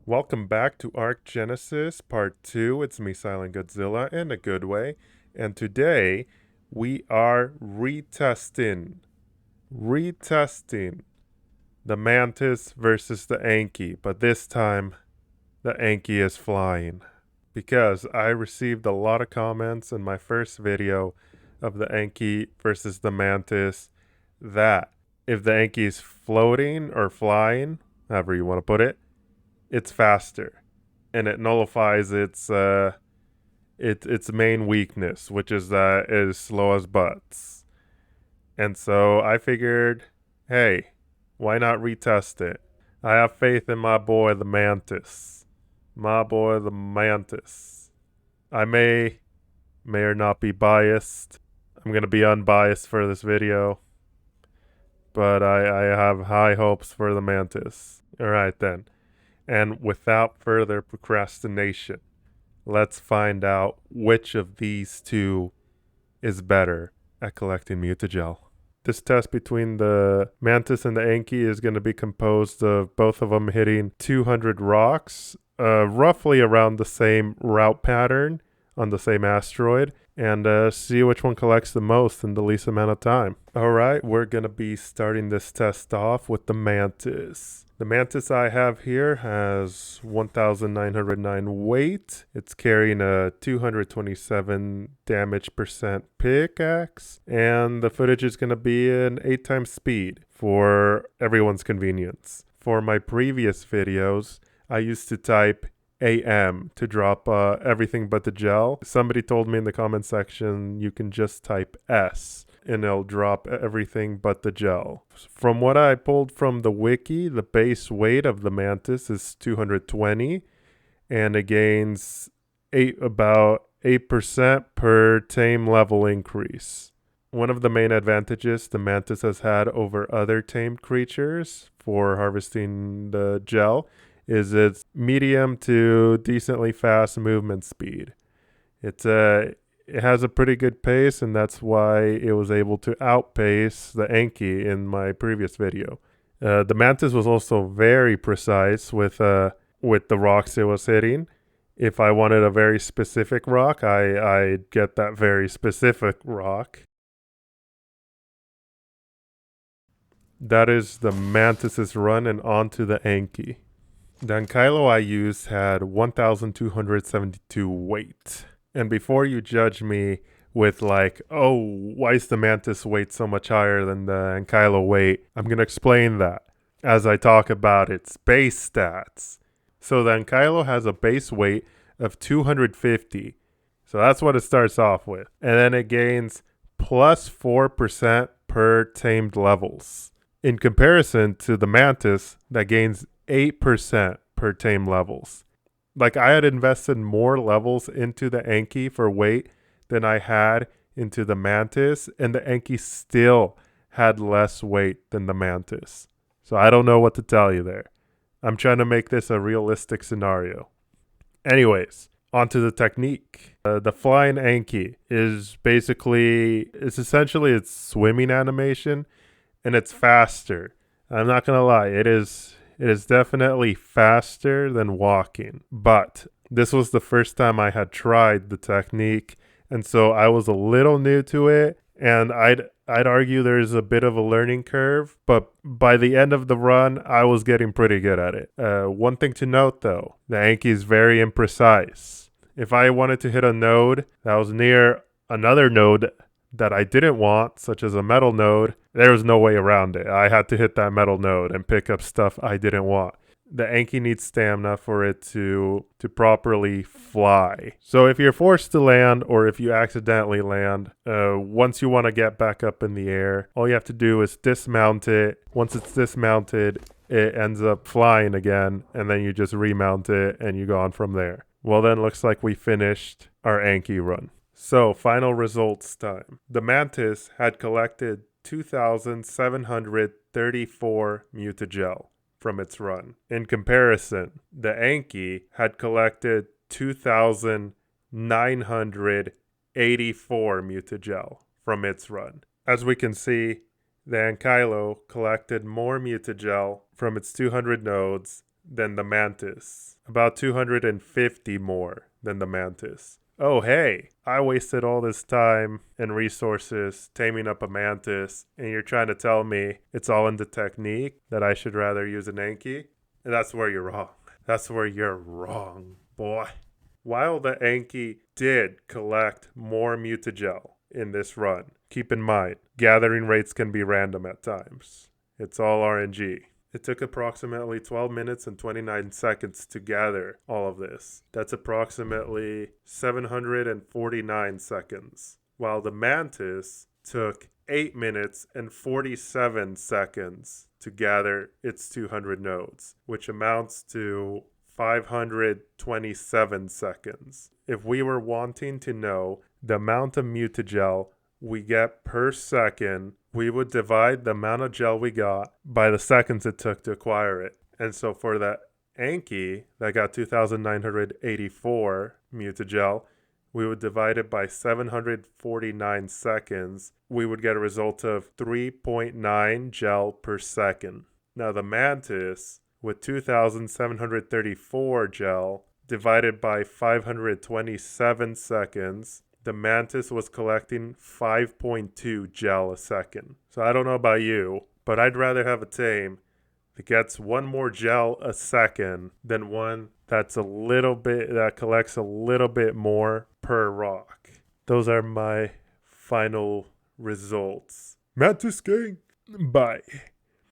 Welcome back to Ark Genesis Part 2. It's me, Silent Godzilla, in a good way. And today we are retesting the Mantis versus the Anky. But this time, the Anky is flying. Because I received a lot of comments in my first video of the Anky versus the Mantis that if the Anky is floating or flying, however you want to put it, it's faster, and it nullifies its main weakness, which is that it is slow as butts. And so I figured, hey, why not retest it? I have faith in my boy the Mantis. My boy the Mantis. I may or not be biased. I'm gonna be unbiased for this video, but I have high hopes for the Mantis. Alright then. And without further procrastination, let's find out which of these two is better at collecting Mutagel. This test between the Mantis and the Anky is going to be composed of both of them hitting 200 rocks, roughly around the same route pattern on the same asteroid, and see which one collects the most in the least amount of time. Alright, we're going to be starting this test off with the Mantis. The Mantis I have here has 1,909 weight. It's carrying a 227 damage percent pickaxe, and the footage is going to be in 8 times speed for everyone's convenience. For my previous videos, I used to type AM to drop everything but the gel. Somebody told me in the comment section you can just type S and it'll drop everything but the gel. From what I pulled from the wiki, the base weight of the Mantis is 220 and it gains about 8% per tame level increase. One of the main advantages the Mantis has had over other tamed creatures for harvesting the gel is its medium to decently fast movement speed. It has a pretty good pace, and that's why it was able to outpace the Anky in my previous video. The Mantis was also very precise with the rocks it was hitting. If I wanted a very specific rock, I'd get that very specific rock. That is the Mantis's run and onto the Anky. The Ankylo I used had 1,272 weight. And before you judge me with like, oh, why is the Mantis weight so much higher than the Ankylo weight, I'm going to explain that as I talk about its base stats. So the Ankylo has a base weight of 250. So that's what it starts off with. And then it gains plus 4% per tamed levels. In comparison to the Mantis that gains 8% per tame levels. Like I had invested more levels into the Anky for weight than I had into the Mantis, and the Anky still had less weight than the Mantis. So I don't know what to tell you there. I'm trying to make this a realistic scenario. Anyways, onto the technique. The flying Anky is essentially its swimming animation, and it's faster. I'm not gonna lie, it is definitely faster than walking, but this was the first time I had tried the technique, and so I was a little new to it, and I'd argue there's a bit of a learning curve, but by the end of the run, I was getting pretty good at it. One thing to note though, the Anky is very imprecise. If I wanted to hit a node that was near another node that I didn't want, such as a metal node, there was no way around it. I had to hit that metal node and pick up stuff I didn't want. The Anky needs stamina for it to properly fly. So if you're forced to land or if you accidentally land, once you want to get back up in the air, all you have to do is dismount it. Once it's dismounted, it ends up flying again, and then you just remount it and you go on from there. Well then, looks like we finished our Anky run. So, final results time. The Mantis had collected 2,734 Mutagel from its run. In comparison, the Anky had collected 2,984 Mutagel from its run. As we can see, the Ankylo collected more Mutagel from its 200 nodes than the Mantis. About 250 more than the Mantis. Oh, hey, I wasted all this time and resources taming up a Mantis, and you're trying to tell me it's all in the technique that I should rather use an Anky? And that's where you're wrong. That's where you're wrong, boy. While the Anky did collect more Mutagel in this run, keep in mind, gathering rates can be random at times. It's all RNG. It took approximately 12 minutes and 29 seconds to gather all of this. That's approximately 749 seconds. While the Mantis took 8 minutes and 47 seconds to gather its 200 nodes, which amounts to 527 seconds. If we were wanting to know the amount of Mutagel we get per second, we would divide the amount of gel we got by the seconds it took to acquire it. And so for the Anky that got 2,984 Mutagel, we would divide it by 749 seconds. We would get a result of 3.9 gel per second. Now the Mantis, with 2,734 gel divided by 527 seconds, the Mantis was collecting 5.2 gel a second. So I don't know about you, but I'd rather have a tame that gets one more gel a second than one that collects a little bit more per rock. Those are my final results. Mantis Gang, bye.